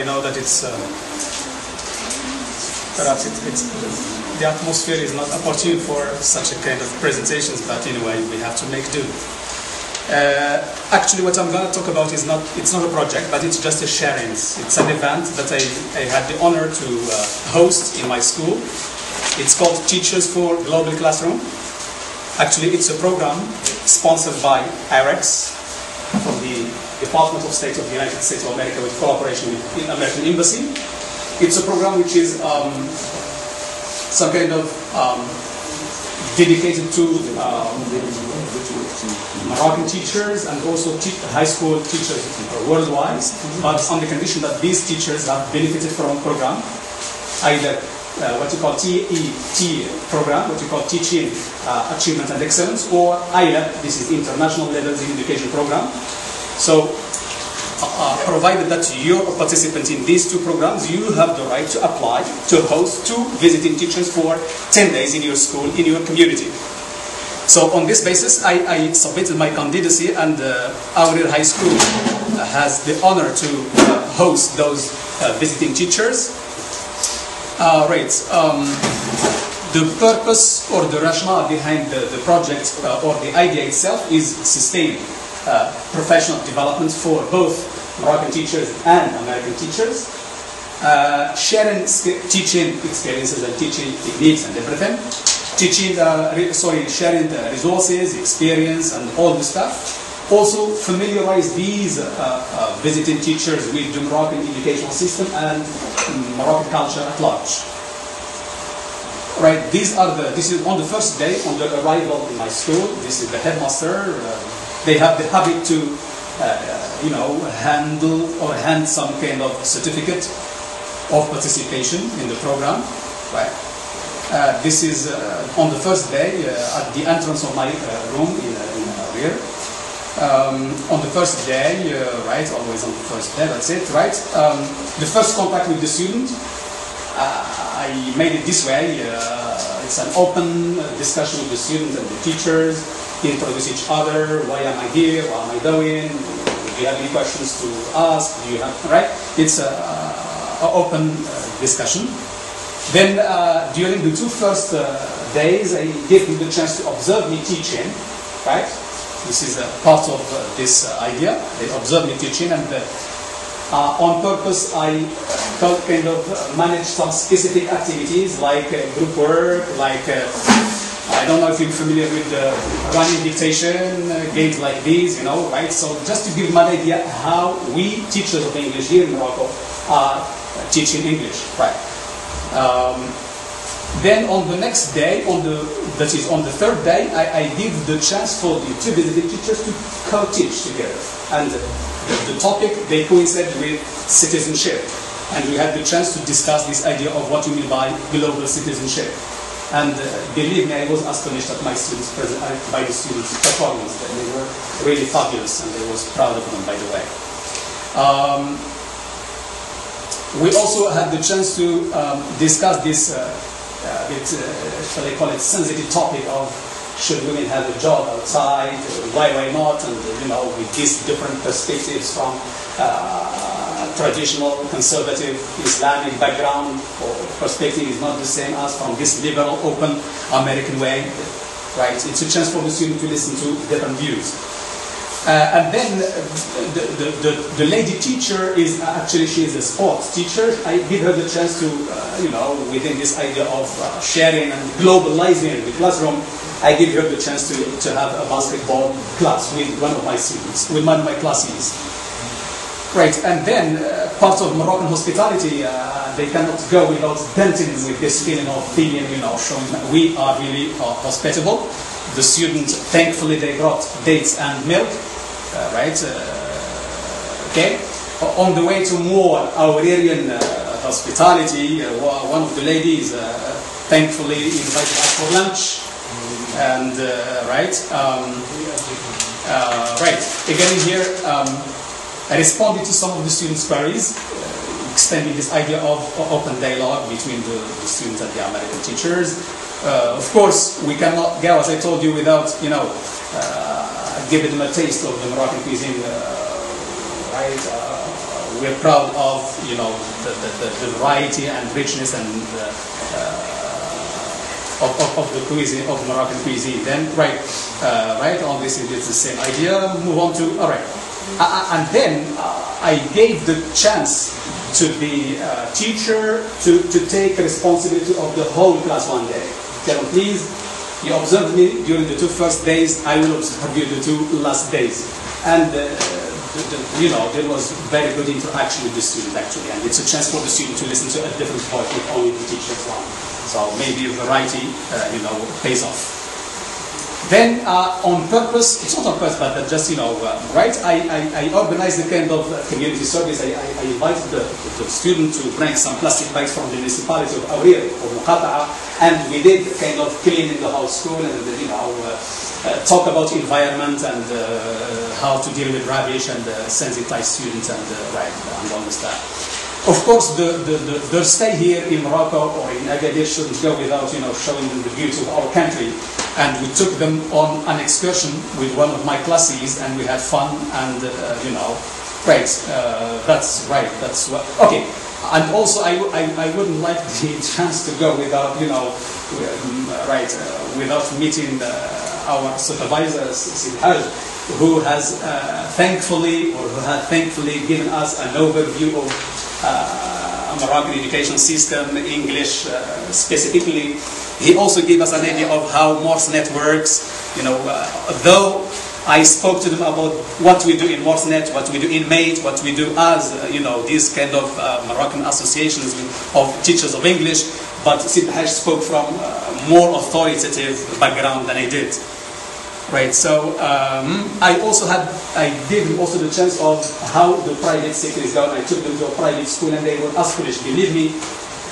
I know that it's perhaps the atmosphere is not opportune for such a kind of presentations, but anyway, we have to make do. Actually, what I'm going to talk about is it's not a project, but it's just a sharing. It's an event that I had the honor to host in my school. It's called Teachers for Global Classroom. Actually, it's a program sponsored by IREX from the Department of State of the United States of America with cooperation with the American Embassy. It's a program which is some kind of dedicated to Moroccan teachers and also high school teachers worldwide, but on the condition that these teachers have benefited from a program, either what you call TET program, what you call Teaching Achievement and Excellence, or ILEP, this is International Levels in Education program. So, provided that you're a participant in these two programs, you have the right to apply to host 2 visiting teachers for 10 days in your school, in your community. So on this basis, I submitted my candidacy, and Agadir High School has the honor to host those visiting teachers. The purpose or the rationale behind the project or the idea itself is sustaining professional development for both Moroccan teachers and American teachers, sharing teaching experiences and teaching techniques and everything, sharing the resources, experience, and all this stuff. Also familiarize these visiting teachers with the Moroccan educational system and Moroccan culture at large. Right, this is on the first day, on the arrival in my school. This is the headmaster. They have the habit to, handle or hand some kind of certificate of participation in the program. Right. This is on the first day at the entrance of my room in rear. On the first day, right, always on the first day, that's it, right? The first contact with the student, I made it this way. It's an open discussion with the students and the teachers. Introduce each other. Why am I here? What am I doing? Do you have any questions to ask? Do you have, right? It's an open discussion. Then during the 2 first days, I gave him the chance to observe me teaching, right? This is a part of this idea. They observe me teaching, and on purpose I kind of manage some specific activities like group work, like I don't know if you're familiar with running dictation, games like these, right? So just to give you an idea how we teachers of English here in Morocco are teaching English, right? Then on the next day, that is on the 3rd day, I give the chance for the 2 visiting teachers to co-teach together. And the topic, they coincide with citizenship. And we had the chance to discuss this idea of what you mean by global citizenship. And believe me, I was astonished at my students' by the students' performance. They were really fabulous, and I was proud of them, by the way. We also had the chance to discuss this shall I call it sensitive topic of should women have a job outside, why not, and with these different perspectives from traditional conservative Islamic background or perspective is not the same as from this liberal open American way, right? It's a chance for the student to listen to different views. And then the lady teacher is actually, she is a sports teacher. I give her the chance to, within this idea of sharing and globalizing the classroom, I give her the chance to have a basketball class with one of my students, with one of my classes. Right, and then part of Moroccan hospitality, they cannot go without denting with this feeling of being, showing that we are really hospitable. The students, thankfully, they brought dates and milk. Right, okay. On the way to more Agderian hospitality, one of the ladies thankfully invited us for lunch, and right. Again here, I responded to some of the students' queries, extending this idea of open dialogue between the students and the American teachers. Of course, we cannot go, as I told you, without giving them a taste of the Moroccan cuisine, right? we're proud of, you know, the variety and richness and of the cuisine, of Moroccan cuisine. Then, right on this, it's the same idea. Move on to, all right. And then I gave the chance to the teacher to take responsibility of the whole class one day. Tell him, please, you observed me during the 2 first days, I will observe you the 2 last days. And you know, there was very good interaction with the student actually, and it's a chance for the student to listen to a different voice with only the teacher's one. So maybe variety, you know, pays off. Then on purpose, it's not on purpose, but just, you know, right, I organized a kind of community service. I invited the student to bring some plastic bags from the municipality of Awrir or Muqata'a, and we did kind of cleaning the whole school and, you know, talk about environment and how to deal with rubbish and sensitize students and, and all this stuff. Of course, their stay here in Morocco or in Agadir shouldn't go without, you know, showing them the beauty of our country. And we took them on an excursion with one of my classes, and we had fun. And you know, that's right. That's what. Okay. And also, I wouldn't like the chance to go without, you know, without meeting our supervisor, Sidhaj, who has thankfully given us an overview of Moroccan education system, English specifically. He also gave us an idea of how Morsenet works. You know, though I spoke to them about what we do in Morsenet, what we do in MATE, what we do as, you know, these kind of Moroccan associations of teachers of English, but Sidhaj spoke from more authoritative background than I did. Right, so I gave them also the chance of how the private sector is going. I took them to a private school and they were astonished. Believe me,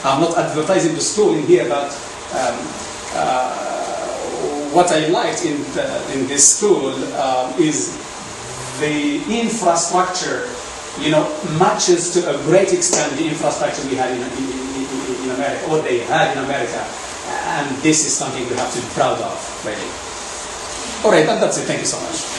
I'm not advertising the school in here, but what I liked in this school is the infrastructure, you know, matches to a great extent the infrastructure we had in America, or they had in America. And this is something we have to be proud of, really. All right, that's it. Thank you so much.